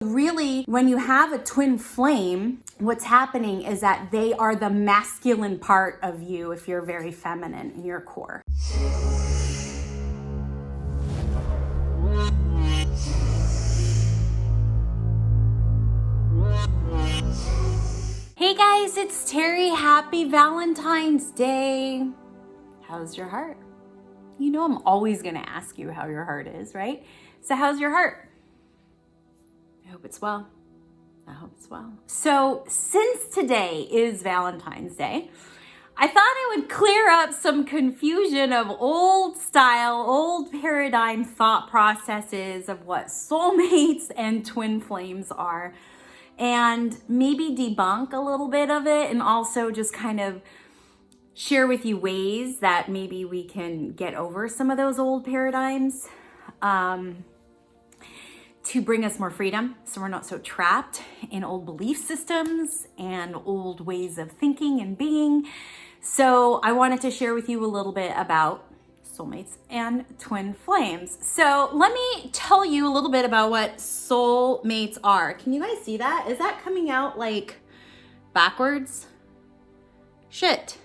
Really, when you have a twin flame, what's happening is that they are the masculine part of you if you're very feminine in your core. Hey guys, it's Terrie. Happy Valentine's Day. How's your heart? You know I'm always going to ask you how your heart is, right? So how's your heart? I hope it's well. I hope it's well. So since today is Valentine's Day, I thought I would clear up some confusion of old style, old paradigm thought processes of what soulmates and twin flames are, and maybe debunk a little bit of it, and also just kind of share with you ways that maybe we can get over some of those old paradigms to bring us more freedom, so we're not so trapped in old belief systems and old ways of thinking and being. So I wanted to share with you a little bit about soulmates and twin flames. So let me tell you a little bit about what soulmates are. Can you guys see that? Is that coming out like backwards? Shit.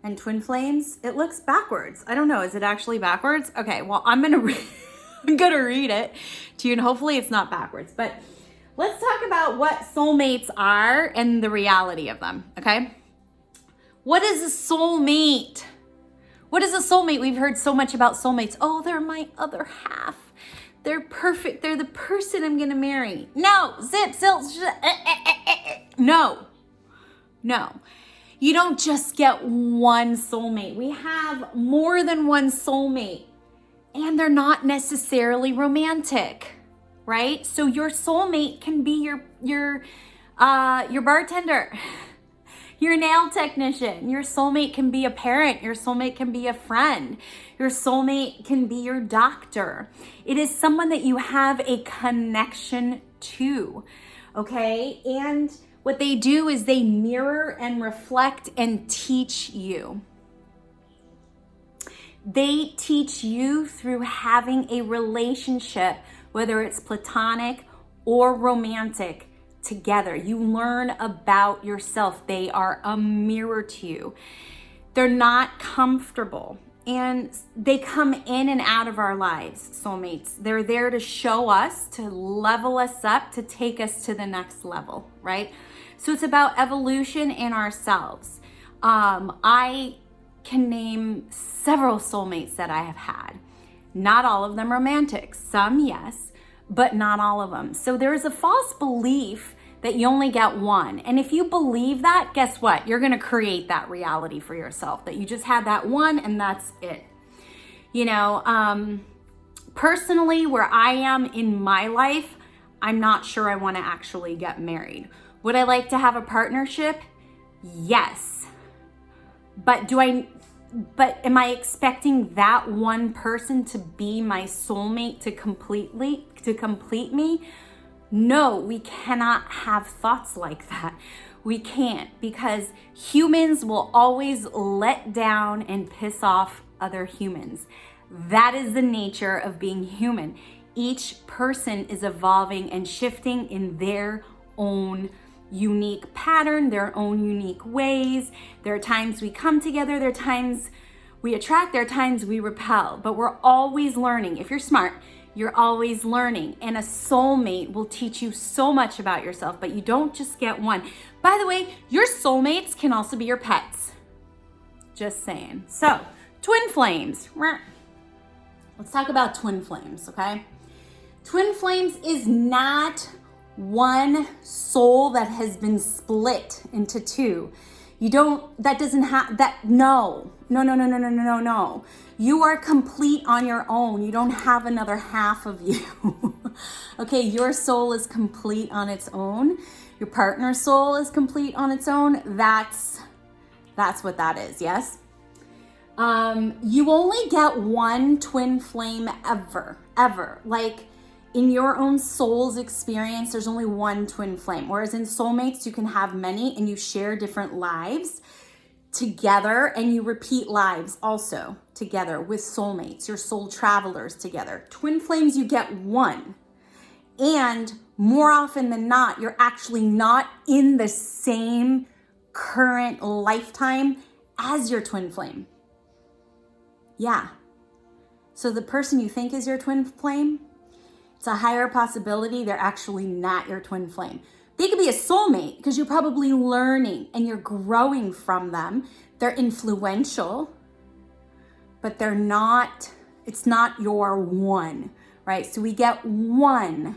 And twin flames, it looks backwards. I don't know, is it actually backwards? Okay, well, I'm gonna read it to you, and hopefully it's not backwards. But let's talk about what soulmates are and the reality of them, okay? What is a soulmate? What is a soulmate? We've heard so much about soulmates. Oh, they're my other half. They're perfect. They're the person I'm gonna marry. No, no. You don't just get one soulmate. We have more than one soulmate, and they're not necessarily romantic, right? So your soulmate can be your bartender, your nail technician. Your soulmate can be a parent. Your soulmate can be a friend. Your soulmate can be your doctor. It is someone that you have a connection to, okay? And what they do is they mirror and reflect and teach you. They teach you through having a relationship, whether it's platonic or romantic, together. You learn about yourself. They are a mirror to you. They're not comfortable, and they come in and out of our lives, soulmates. They're there to show us, to level us up, to take us to the next level, right? So it's about evolution in ourselves. I can name several soulmates that I have had. Not all of them romantic. Some, yes, but not all of them. So there is a false belief that you only get one. And if you believe that, guess what? You're gonna create that reality for yourself, that you just had that one and that's it. You know, personally, where I am in my life, I'm not sure I wanna actually get married. Would I like to have a partnership? Yes. But am I expecting that one person to be my soulmate to complete me? No, we cannot have thoughts like that. We can't, because humans will always let down and piss off other humans. That is the nature of being human. Each person is evolving and shifting in their own unique pattern, their own unique ways. There are times we come together, there are times we attract, there are times we repel, but we're always learning. If you're smart, you're always learning, and a soulmate will teach you so much about yourself, but you don't just get one. By the way, your soulmates can also be your pets. Just saying. So, twin flames. Let's talk about twin flames, okay? Twin flames is not one soul that has been split into two. No. You are complete on your own. You don't have another half of you. Okay, your soul is complete on its own. Your partner's soul is complete on its own. That's what that is, yes? You only get one twin flame ever. Like, in your own soul's experience, there's only one twin flame. Whereas in soulmates, you can have many, and you share different lives together, and you repeat lives also together with soulmates, your soul travelers together. Twin flames, you get one. And more often than not, you're actually not in the same current lifetime as your twin flame. Yeah. So the person you think is your twin flame, it's a higher possibility they're actually not your twin flame. They could be a soulmate because you're probably learning and you're growing from them. They're influential, but they're not, it's not your one, right? So we get one,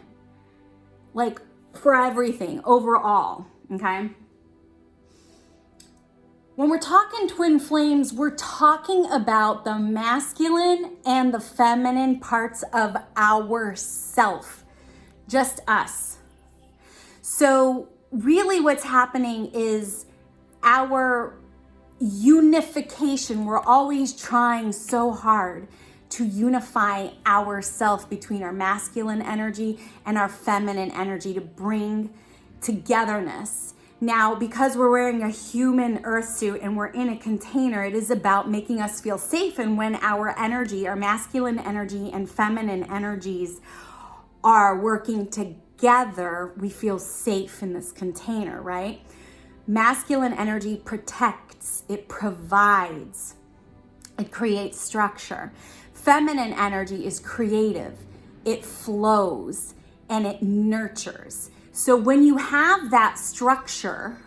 like for everything overall, okay? When we're talking twin flames, we're talking about the masculine and the feminine parts of ourself, just us. So really what's happening is our unification. We're always trying so hard to unify ourself between our masculine energy and our feminine energy to bring togetherness. Now, because we're wearing a human earth suit and we're in a container, it is about making us feel safe. And when our energy, our masculine energy and feminine energies are working together, we feel safe in this container, right? Masculine energy protects, it provides, it creates structure. Feminine energy is creative, it flows, and it nurtures. So when you have that structure,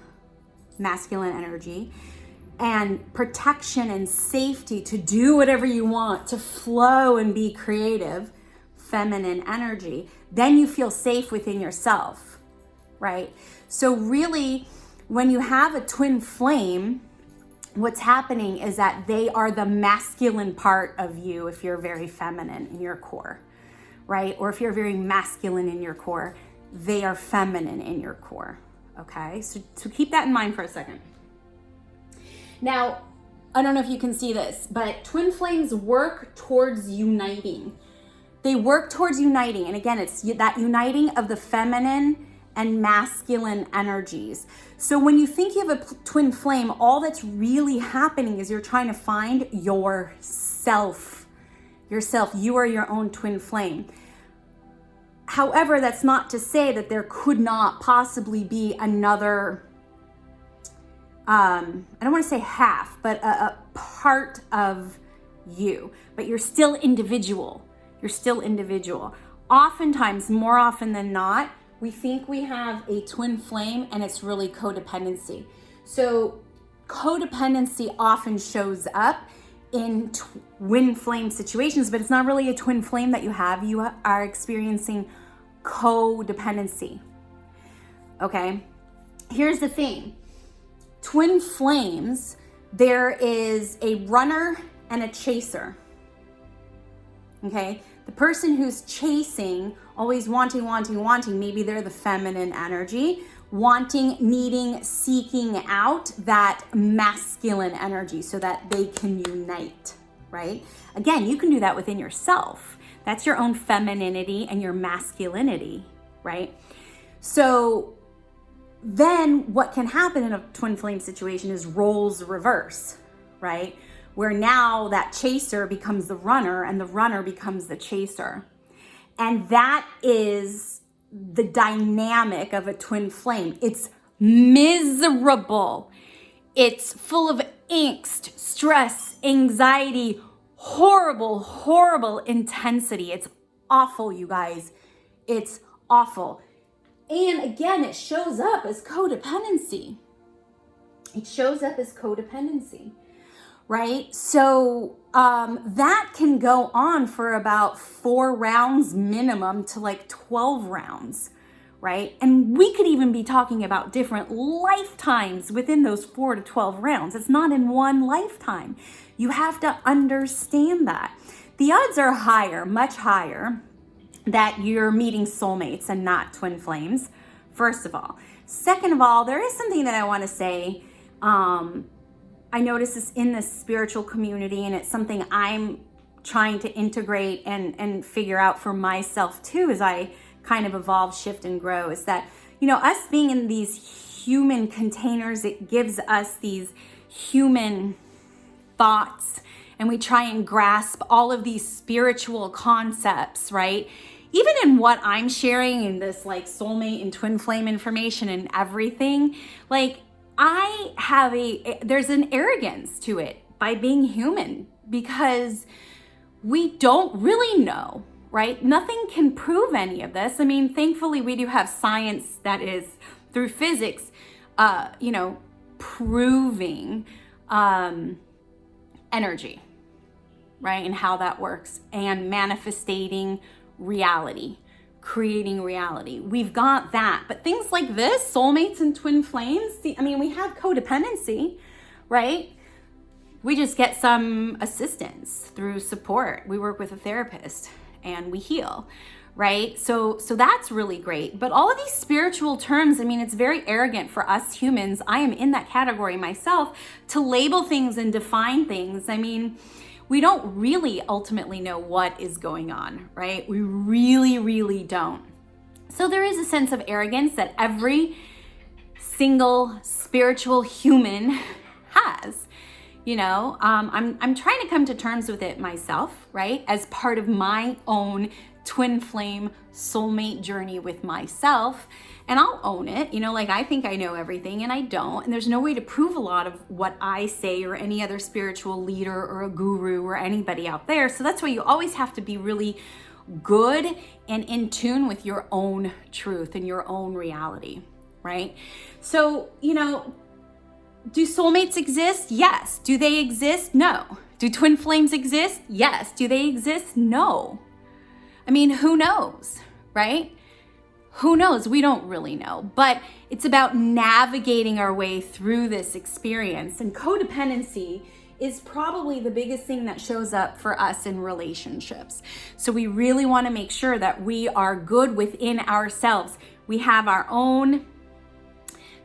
masculine energy, and protection and safety to do whatever you want, to flow and be creative, feminine energy, then you feel safe within yourself, right? So really, when you have a twin flame, what's happening is that they are the masculine part of you if you're very feminine in your core, right? Or if you're very masculine in your core, they are feminine in your core, okay? So keep that in mind for a second. Now, I don't know if you can see this, but twin flames work towards uniting. They work towards uniting. And again, it's that uniting of the feminine and masculine energies. So when you think you have a twin flame, all that's really happening is you're trying to find yourself. You are your own twin flame. However, that's not to say that there could not possibly be another, I don't want to say half, but a part of you, but you're still individual. Oftentimes, more often than not, we think we have a twin flame and it's really codependency. So codependency often shows up in twin flame situations, but it's not really a twin flame that you have. You are experiencing codependency. Okay, here's the thing. Twin flames, there is a runner and a chaser. Okay, the person who's chasing, always wanting, maybe they're the feminine energy, wanting, needing, seeking out that masculine energy so that they can unite, right? Again, you can do that within yourself. That's your own femininity and your masculinity, right? So then what can happen in a twin flame situation is roles reverse, right? Where now that chaser becomes the runner and the runner becomes the chaser. And that is the dynamic of a twin flame. It's miserable. It's full of angst, stress, anxiety, horrible intensity. It's awful, you guys. It's awful. And again, it shows up as codependency. Right? So that can go on for about 4 rounds minimum to like 12 rounds, right? And we could even be talking about different lifetimes within those 4 to 12 rounds. It's not in one lifetime. You have to understand that. The odds are higher, much higher, that you're meeting soulmates and not twin flames, first of all. Second of all, there is something that I want to say. I notice this in the spiritual community, and it's something I'm trying to integrate and figure out for myself too as I kind of evolve, shift, and grow, is that, you know, us being in these human containers, it gives us these human thoughts, and we try and grasp all of these spiritual concepts, right? even in what I'm sharing in this like soulmate and twin flame information and everything, like there's an arrogance to it by being human, because we don't really know, right? Nothing can prove any of this. I mean, thankfully we do have science that is through physics, proving energy, right? And how that works, and manifesting reality, creating reality. We've got that. But things like this, soulmates and twin flames, we have codependency, right? We just get some assistance through support. We work with a therapist and we heal, right? So that's really great. But all of these spiritual terms, it's very arrogant for us humans. I am in that category myself, to label things and define things. We don't really ultimately know what is going on, right? We really, really don't. So there is a sense of arrogance that every single spiritual human has. I'm trying to come to terms with it myself, right? As part of my own twin flame soulmate journey with myself. And I'll own it, I think I know everything and I don't. And there's no way to prove a lot of what I say or any other spiritual leader or a guru or anybody out there. So that's why you always have to be really good and in tune with your own truth and your own reality, right? So, do soulmates exist? Yes. Do they exist? No. Do twin flames exist? Yes. Do they exist? No. Who knows, right? Who knows? We don't really know. But it's about navigating our way through this experience. And codependency is probably the biggest thing that shows up for us in relationships. So we really want to make sure that we are good within ourselves. We have our own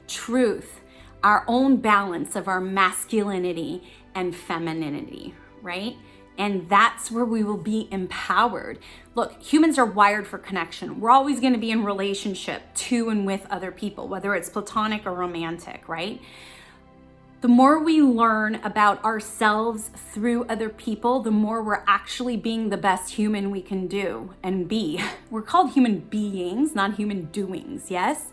truth, our own balance of our masculinity and femininity, right? And that's where we will be empowered. Look, humans are wired for connection. We're always going to be in relationship to and with other people, whether it's platonic or romantic, right? The more we learn about ourselves through other people, the more we're actually being the best human we can do and be. We're called human beings, not human doings, yes?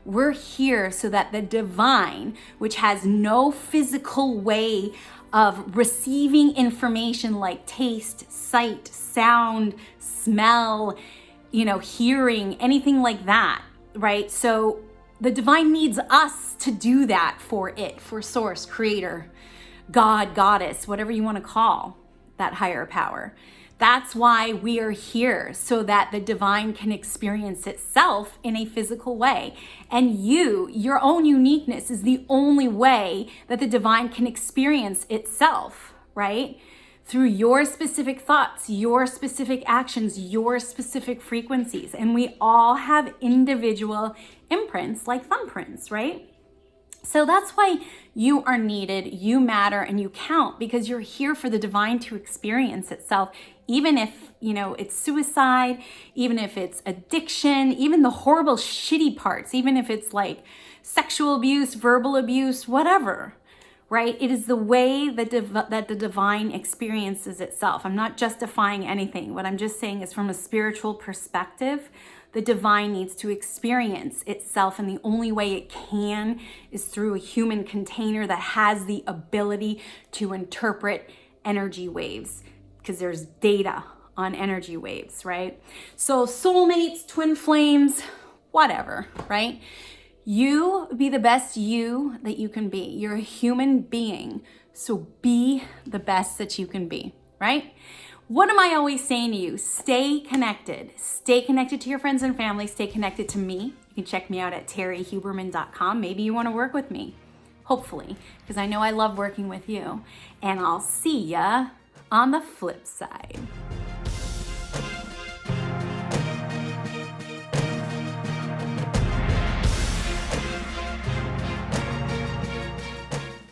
We're here so that the divine, which has no physical way of receiving information like taste, sight, sound, smell, hearing, anything like that, right? So the divine needs us to do that for it, for source, creator, God, goddess, whatever you want to call that higher power. That's why we are here, so that the divine can experience itself in a physical way. And your own uniqueness is the only way that the divine can experience itself, right? Through your specific thoughts, your specific actions, your specific frequencies. And we all have individual imprints like thumbprints, right? So that's why you are needed, you matter, and you count, because you're here for the divine to experience itself, even if, it's suicide, even if it's addiction, even the horrible, shitty parts, even if it's like sexual abuse, verbal abuse, whatever, right? It is the way that the divine experiences itself. I'm not justifying anything. What I'm just saying is, from a spiritual perspective, the divine needs to experience itself, and the only way it can is through a human container that has the ability to interpret energy waves, because there's data on energy waves, right? So soulmates, twin flames, whatever, right? You be the best you that you can be. You're a human being, so be the best that you can be, right? What am I always saying to you? Stay connected. Stay connected to your friends and family. Stay connected to me. You can check me out at terriehuberman.com. Maybe you want to work with me, hopefully, because I know I love working with you. And I'll see ya on the flip side.